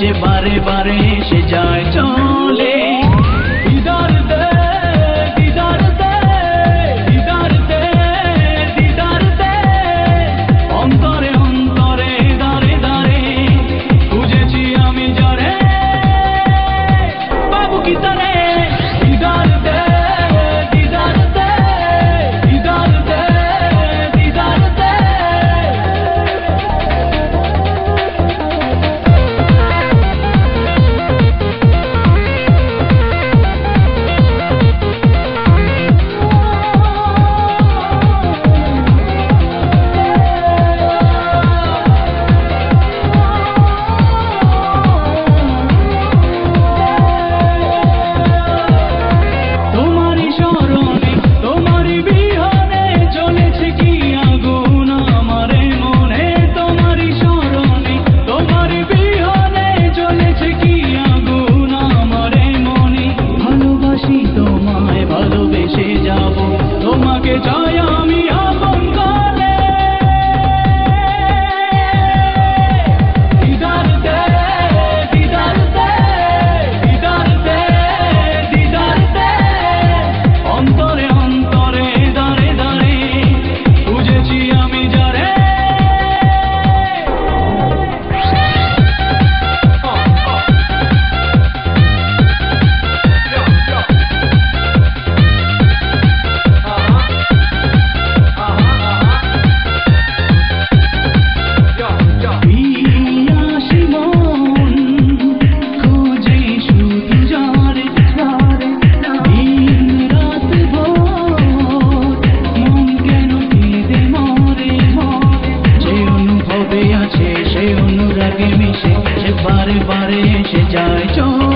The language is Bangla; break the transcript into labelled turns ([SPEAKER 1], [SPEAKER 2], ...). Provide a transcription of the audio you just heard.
[SPEAKER 1] যে বারে বারে এসে যায় চলে দিদার দে দিদার দে দিদার দে দিদার দে অন্তরে অন্তরে দারে দারে খুঁজেছি আমি যারে বাবু কি তারে দিদার দে দিদার দে দিদার দে দিদার দে চাই আমি আপন কালে দিদার দে দিদার দে দিদার দে দিদার দে অন্তরে অন্তরে দারে দারে খুঁজেছি আমি যারে সে অনুরাগে মিশে সে বারে বারে এসে যায় চল